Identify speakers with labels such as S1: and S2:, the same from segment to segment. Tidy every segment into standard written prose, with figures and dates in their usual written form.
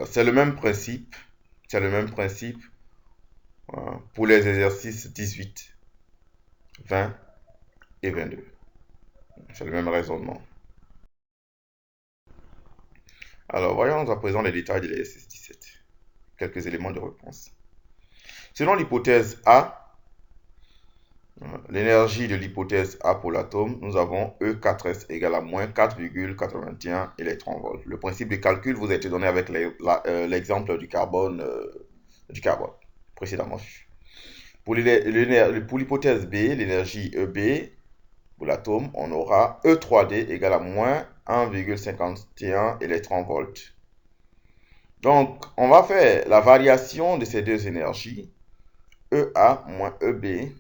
S1: C'est le même principe. C'est le même principe pour les exercices 18, 20 et 22. C'est le même raisonnement. Alors, voyons à présent les détails de l'exercice 17. Quelques éléments de réponse. Selon l'hypothèse A, l'énergie de l'hypothèse A pour l'atome, nous avons E4S égale à moins 4,81 électronvolts. Le principe de calcul vous a été donné avec l'exemple du carbone précédemment vu. Pour l'hypothèse B, l'énergie EB pour l'atome, on aura E3D égale à moins 1,51 électronvolts. Donc, on va faire la variation de ces deux énergies, EA moins EB,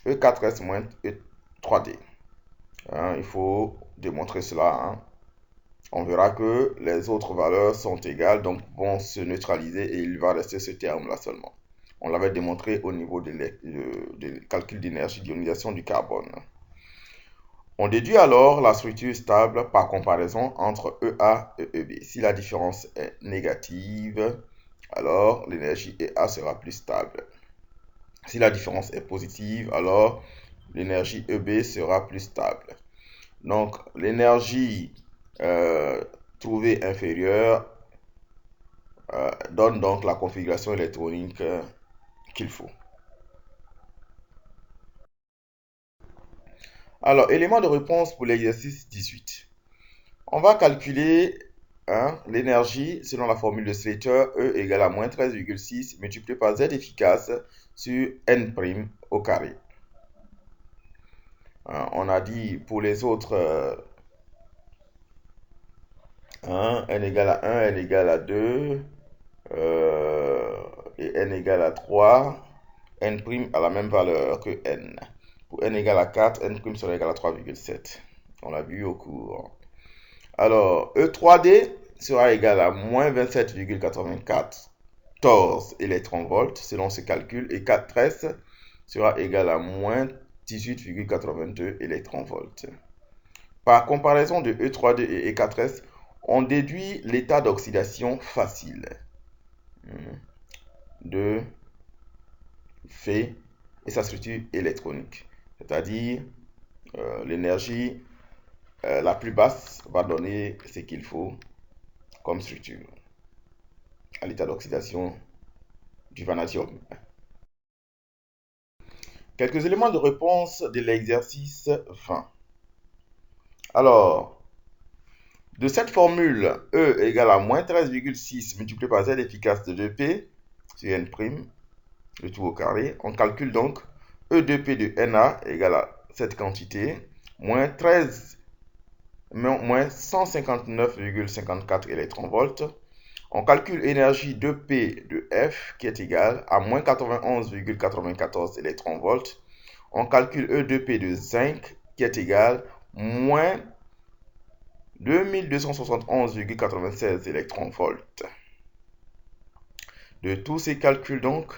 S1: E4S moins E3D. Il faut démontrer cela. On verra que les autres valeurs sont égales, donc vont se neutraliser et il va rester ce terme-là seulement. On l'avait démontré au niveau de calcul d'énergie d'ionisation du carbone. On déduit alors la structure stable par comparaison entre EA et EB. Si la différence est négative, alors l'énergie EA sera plus stable. Si la différence est positive, alors l'énergie EB sera plus stable. Donc, l'énergie trouvée inférieure donne donc la configuration électronique qu'il faut. Alors, élément de réponse pour l'exercice 18. On va calculer l'énergie selon la formule de Slater, E égale à moins 13,6 multiplié par Z efficace sur N' au carré. On a dit pour les autres, N égale à 1, N égale à 2, et N égale à 3, N' a la même valeur que N. Pour N égale à 4, N' sera égal à 3,7. On l'a vu au cours. Alors, E3D sera égal à moins 27,94 électronvolts selon ce calcul et 4S sera égal à moins 18,82 électronvolts. Par comparaison de E3D et E4S, on déduit l'état d'oxydation facile de Fe et sa structure électronique. C'est-à-dire, l'énergie la plus basse va donner ce qu'il faut comme structure à l'état d'oxydation du vanadium. Quelques éléments de réponse de l'exercice 20. Alors, de cette formule, E égale à moins 13,6 multiplié par Z efficace de 2P sur N', le tout au carré, on calcule donc E2P de Na égale à cette quantité, moins 159,54 électronvolts. On calcule énergie 2P de F qui est égale à moins 91,94 électronvolts. On calcule E2P de zinc qui est égal à moins 2271,96 électronvolts. De tous ces calculs donc,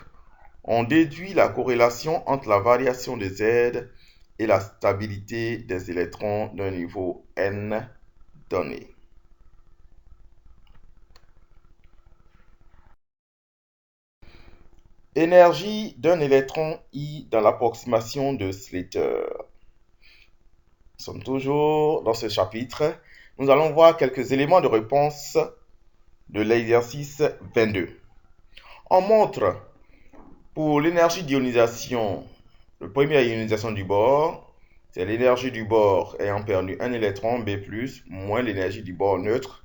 S1: on déduit la corrélation entre la variation de Z et la stabilité des électrons d'un niveau N donné. Énergie d'un électron I dans l'approximation de Slater. Nous sommes toujours dans ce chapitre. Nous allons voir quelques éléments de réponse de l'exercice 22. On montre pour l'énergie d'ionisation, le premier ionisation du bord, c'est l'énergie du bord ayant perdu un électron B+, moins l'énergie du bord neutre,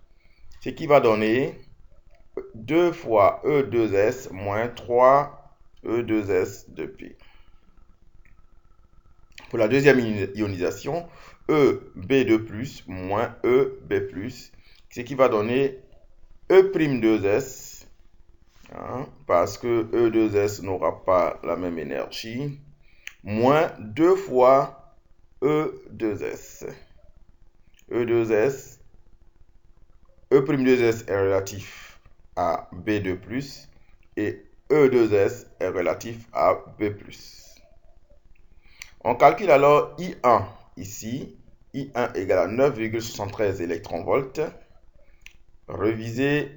S1: ce qui va donner 2 fois E2S moins 3 E2S de P. Pour la deuxième ionisation, EB2+, moins EB+, ce qui va donner E'2S, parce que E2S n'aura pas la même énergie, moins 2 fois E2S. E2S, E'2S est relatif à B2+, et E2S est relatif à B+. On calcule alors I1 ici. I1 égale à 9,73 électronvolts. Revisez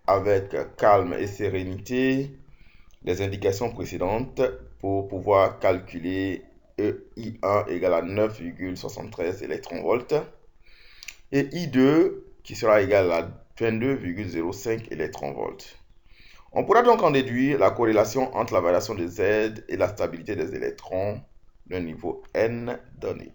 S1: avec calme et sérénité les indications précédentes pour pouvoir calculer I1 égale à 9,73 électronvolts et I2 qui sera égal à 22,05 électronvolts. On pourra donc en déduire la corrélation entre la variation de Z et la stabilité des électrons d'un niveau N donné.